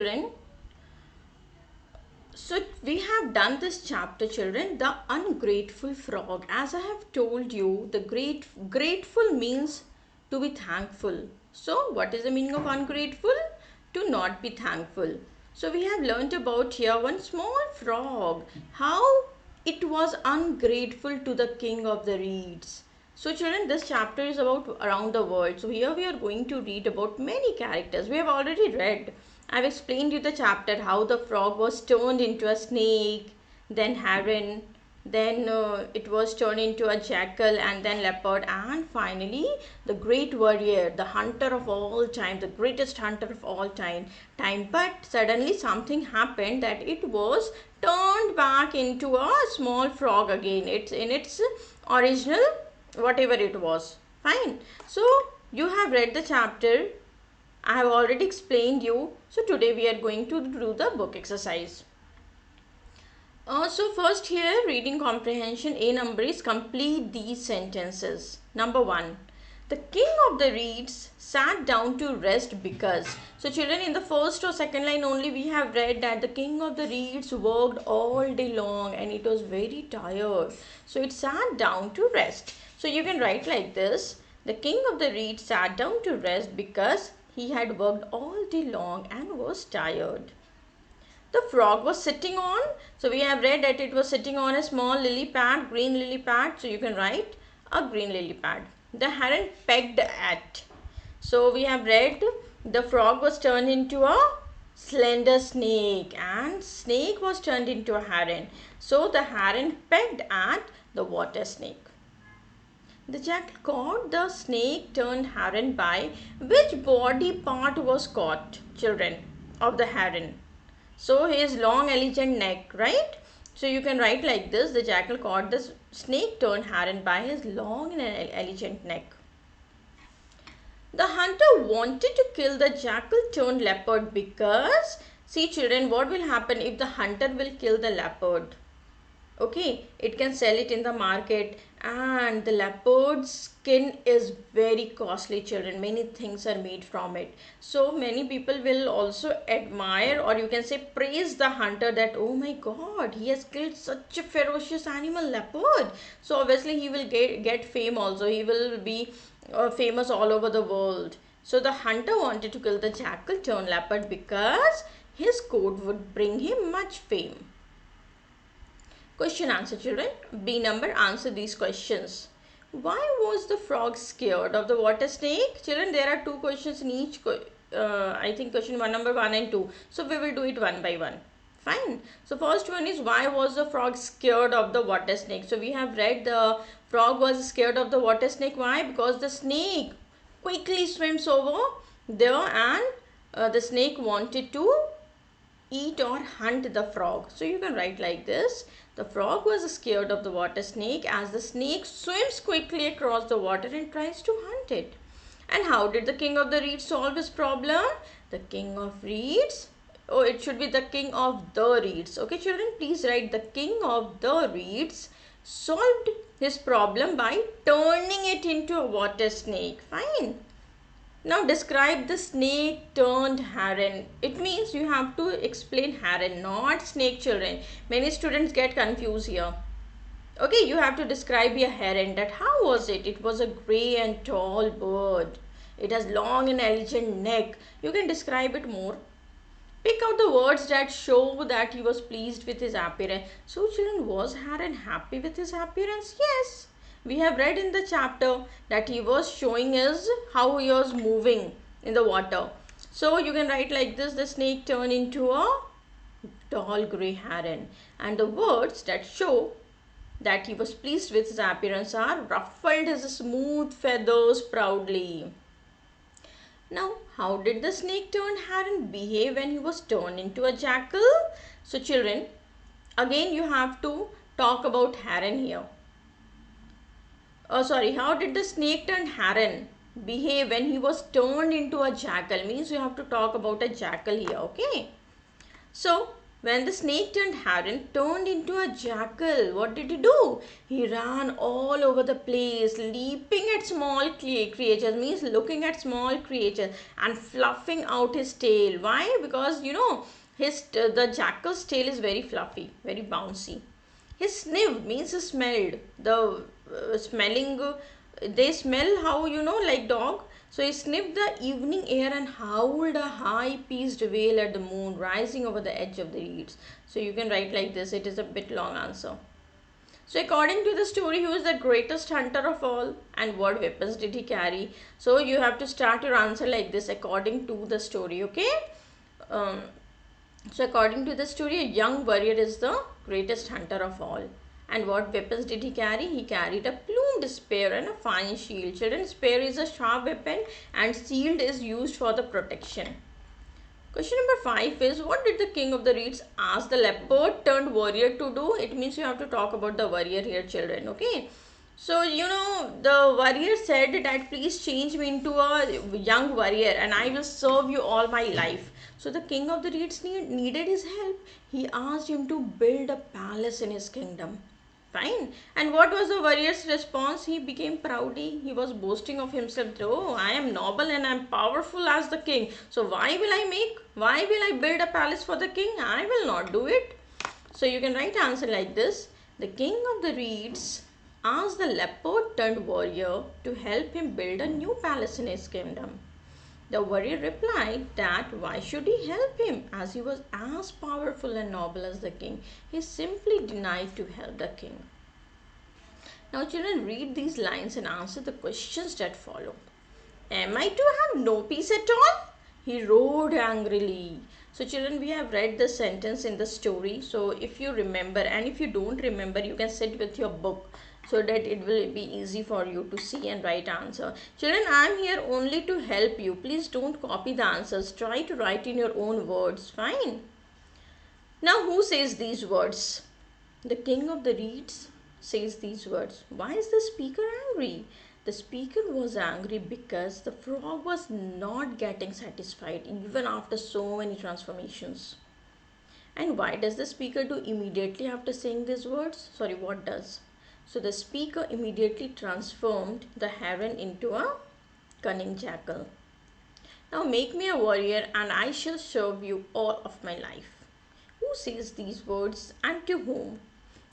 Children, so we have done this chapter, children, the ungrateful frog. As I have told you, the grateful means to be thankful. So what is the meaning of ungrateful? To not be thankful. So we have learnt about here one small frog, how it was ungrateful to the king of the reeds. So children, this chapter is about around the world. So here we are going to read about many characters. We have already read. I've explained you the chapter how the frog was turned into a snake, then heron, then it was turned into a jackal and then leopard, and finally the great warrior, the hunter of all time, the greatest hunter of all time. But suddenly something happened that it was turned back into a small frog again. It's in its original whatever it was. Fine. So you have read the chapter. I have already explained you. So today we are going to do the book exercise. So first here, reading comprehension A number is complete these sentences. Number 1. The king of the reeds sat down to rest because. So children, in the first or second line only we have read that the king of the reeds worked all day long and it was very tired. So it sat down to rest. So you can write like this. The king of the reeds sat down to rest because he had worked all day long and was tired. The frog was sitting on, so we have read that it was sitting on a small lily pad, green lily pad, so you can write a green lily pad. The heron pecked at, so we have read the frog was turned into a slender snake and snake was turned into a heron, so the heron pecked at the water snake. The jackal caught the snake turned heron by which body part was caught, children, of the heron? So his long elegant neck, right? So you can write like this. The jackal caught the snake turned heron by his long and elegant neck. The hunter wanted to kill the jackal turned leopard because, see children, what will happen if the hunter will kill the leopard? Okay, it can sell it in the market, and the leopard's skin is very costly, children. Many things are made from it, so many people will also admire, or you can say praise the hunter, that oh my god, he has killed such a ferocious animal, leopard. So obviously he will get fame also. He will be famous all over the world. So the hunter wanted to kill the jackal turned leopard because his coat would bring him much fame. Question answer, children. B number, answer these questions. Why was the frog scared of the water snake? Children, there are two questions in each. I think question one, number 1 and 2. So we will do it one by one. Fine. So first one is, why was the frog scared of the water snake? So we have read the frog was scared of the water snake. Why? Because the snake quickly swims over there, and the snake wanted to eat or hunt the frog. So you can write like this. The frog was scared of the water snake as the snake swims quickly across the water and tries to hunt it. And how did the king of the reeds solve his problem? The king of reeds, oh, it should be the king of the reeds. Okay children, please write the king of the reeds solved his problem by turning it into a water snake. Fine. Now describe the snake turned heron. It means you have to explain heron, not snake, children. Many students get confused here. Okay, you have to describe a heron. That how was it? It was a grey and tall bird. It has long and elegant neck. You can describe it more. Pick out the words that show that he was pleased with his appearance. So children, was heron happy with his appearance? Yes. We have read in the chapter that he was showing us how he was moving in the water. So you can write like this. The snake turned into a tall grey heron. And the words that show that he was pleased with his appearance are ruffled his smooth feathers proudly. Now, how did the snake turned heron behave when he was turned into a jackal? So children, again you have to talk about heron here. Oh sorry, how did the snake turned heron behave when he was turned into a jackal? Means you have to talk about a jackal here, okay? So, When the snake turned heron turned into a jackal, what did he do? He ran all over the place, leaping at small creatures, means looking at small creatures and fluffing out his tail. Why? Because the jackal's tail is very fluffy, very bouncy. He sniffed means he smelled. The smelling, they smell how like dog. So he sniffed the evening air and howled a high-pitched wail at the moon rising over the edge of the reeds. So you can write like this. It is a bit long answer. So according to the story, who is the greatest hunter of all and what weapons did he carry? So you have to start your answer like this according to the story, okay? Um, so according to the story, a young warrior is the greatest hunter of all. And what weapons did he carry? He carried a plumed spear and a fine shield. Children, spear is a sharp weapon and shield is used for the protection. Question number 5 is, what did the king of the reeds ask the leopard turned warrior to do? It means you have to talk about the warrior here, children, okay? So, the warrior said that please change me into a young warrior and I will serve you all my life. So, the king of the reeds needed his help. He asked him to build a palace in his kingdom. Fine. And what was the warrior's response? He became proudy. He was boasting of himself. Oh, I am noble and I am powerful as the king. So why will I build a palace for the king? I will not do it. So you can write answer like this. The king of the reeds asked the leopard turned warrior to help him build a new palace in his kingdom. The warrior replied that why should he help him as he was as powerful and noble as the king. He simply denied to help the king. Now children, read these lines and answer the questions that follow. Am I to have no peace at all? He roared angrily. So children, we have read the sentence in the story. So if you remember and if you don't remember, you can sit with your book so that it will be easy for you to see and write answer. Children, I am here only to help you. Please don't copy the answers. Try to write in your own words. Fine. Now who says these words? The king of the reeds says these words. Why is the speaker angry? The speaker was angry because the frog was not getting satisfied even after so many transformations. And why does the speaker do immediately after saying these words? Sorry, what does? So the speaker immediately transformed the heron into a cunning jackal. Now make me a warrior and I shall serve you all of my life. Who says these words and to whom?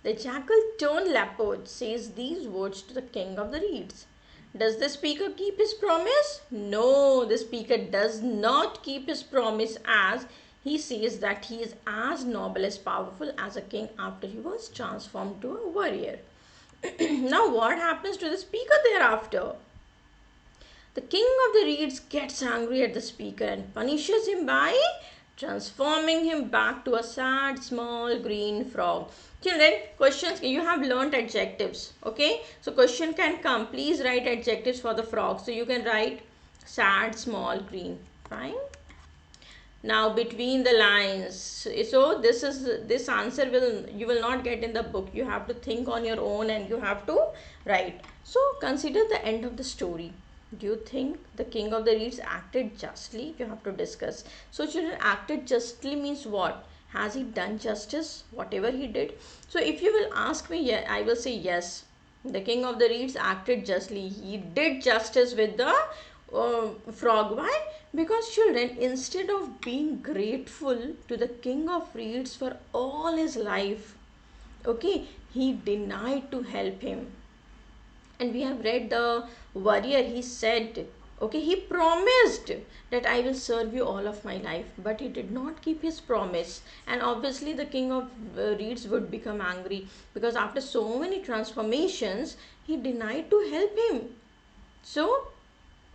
The jackal turned leopard says these words to the king of the reeds. Does the speaker keep his promise? No, the speaker does not keep his promise as he says that he is as noble as powerful as a king after he was transformed to a warrior. Now what happens to the speaker thereafter? The king of the reeds gets angry at the speaker and punishes him by transforming him back to a sad small green frog. Children, questions, you have learnt adjectives, okay? So question can come. Please write adjectives for the frog. So you can write sad small green, fine? Now between the lines, so this answer you will not get in the book. You have to think on your own and you have to write. So consider the end of the story. Do you think the king of the reeds acted justly? You have to discuss. So children, acted justly means what? Has he done justice whatever he did? So if you will ask me, yeah, I will say yes. The king of the reeds acted justly. He did justice with the frog. Why? Because children, instead of being grateful to the king of reeds for all his life, okay, he denied to help him. And we have read the warrior, he said, okay, he promised that I will serve you all of my life, but he did not keep his promise. And obviously the king of reeds would become angry because after so many transformations he denied to help him. So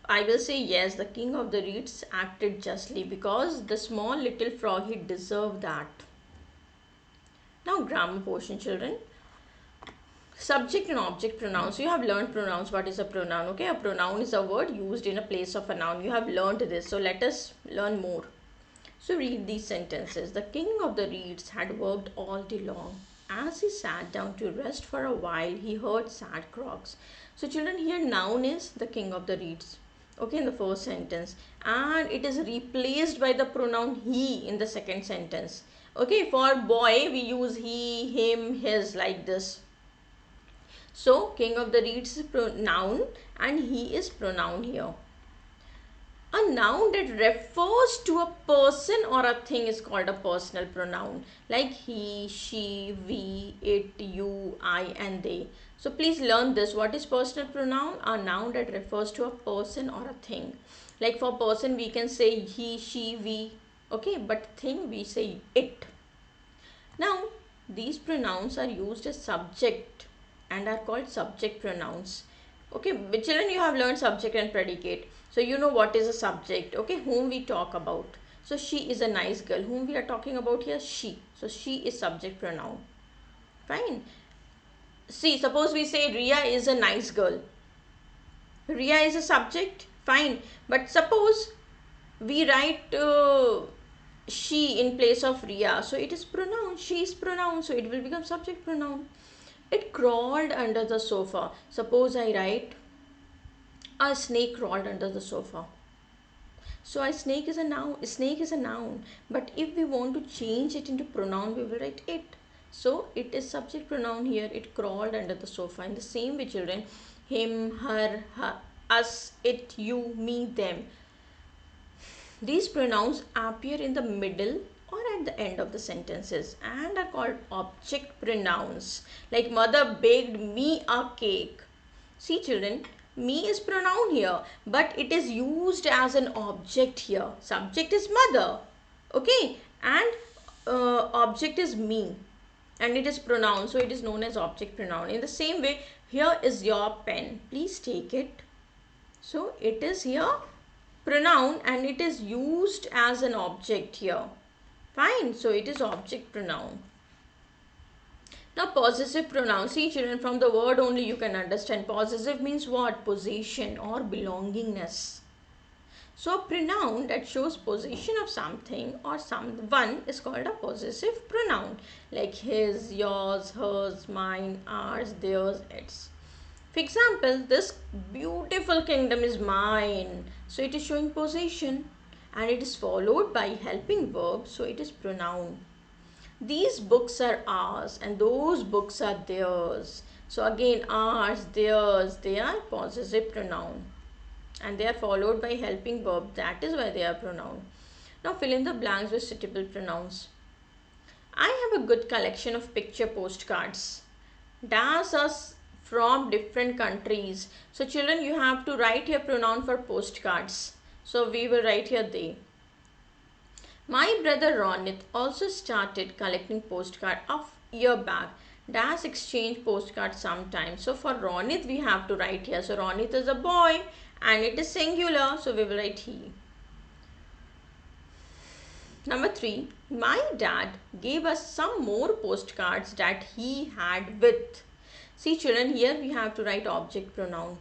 I will say yes, the king of the reeds acted justly because the small little frog, he deserved that. Now grammar portion, children. Subject and object pronouns. You have learned pronouns. What is a pronoun? Okay, a pronoun is a word used in a place of a noun. You have learned this. So let us learn more. So read these sentences. The king of the reeds had worked all day long. As he sat down to rest for a while, he heard sad croaks. So children, here noun is the king of the reeds. Okay, in the first sentence. And it is replaced by the pronoun he in the second sentence. Okay, for boy we use he, him, his, like this. So king of the reeds is pronoun and he is pronoun here. A noun that refers to a person or a thing is called a personal pronoun, like he, she, we, it, you, I, and they. So please learn this. What is personal pronoun? A noun that refers to a person or a thing. Like for person we can say he, she, we. Okay, but thing we say it. Now, these pronouns are used as subject and are called subject pronouns. Okay, but children, you have learned subject and predicate. So, you know what is a subject, okay, whom we talk about. So, she is a nice girl. Whom we are talking about here, she. So, she is subject pronoun. Fine. See, suppose we say Ria is a nice girl. Ria is a subject, fine. But suppose we write she in place of Ria, so it is pronoun. She is pronoun, so it will become subject pronoun. It crawled under the sofa. Suppose I write a snake crawled under the sofa. So a snake is a noun. A snake is a noun. But if we want to change it into pronoun, we will write it. So it is subject pronoun here. It crawled under the sofa. In the same way, children, him, her, us, it, you, me, them. These pronouns appear in the middle or at the end of the sentences and are called object pronouns. Like mother baked me a cake. See children, me is pronoun here, but it is used as an object here. Subject is mother, okay, and object is me, and it is pronoun, so it is known as object pronoun. In the same way, here is your pen. Please take it. So it is here pronoun and it is used as an object here. Fine. So it is object pronoun. Now possessive pronoun. See children, from the word only you can understand. Possessive means what? Possession or belongingness. So a pronoun that shows possession of something or someone is called a possessive pronoun. Like his, yours, hers, mine, ours, theirs, its. For example, this beautiful kingdom is mine. So it is showing possession and it is followed by helping verb. So it is pronoun. These books are ours and those books are theirs. So again, ours, theirs, they are possessive pronoun. And they are followed by helping verb. That is why they are pronoun. Now fill in the blanks with suitable pronouns. I have a good collection of picture postcards. Das us from different countries. So children, you have to write your pronoun for postcards. So we will write here they. My brother Ronit also started collecting postcard of year back. Das exchange postcards sometimes. So for Ronit we have to write here. So Ronit is a boy and it is singular. So we will write he. Number 3. My dad gave us some more postcards that he had with. See children, here we have to write object pronoun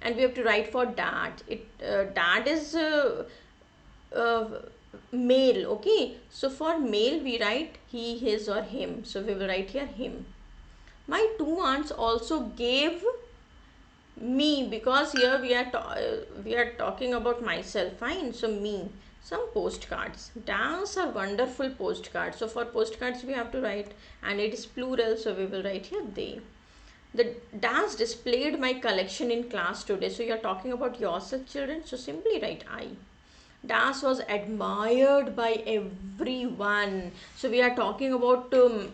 and we have to write for dad. Dad is male, okay. So for male we write he, his or him. So we will write here him. My 2 aunts also gave me, because here we are talking about myself. Fine. So me, some postcards. Das are wonderful postcards. So for postcards we have to write, and it is plural, so we will write here they. The Das displayed my collection in class today. So you are talking about yourself children, so simply write I. Das was admired by everyone. So we are talking about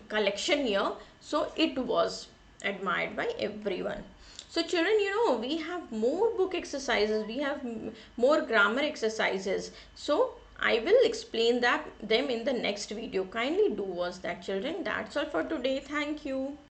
collection here. So it was admired by everyone. So children, you know, we have more book exercises. We have more grammar exercises. So I will explain them in the next video. Kindly do watch that children. That's all for today. Thank you.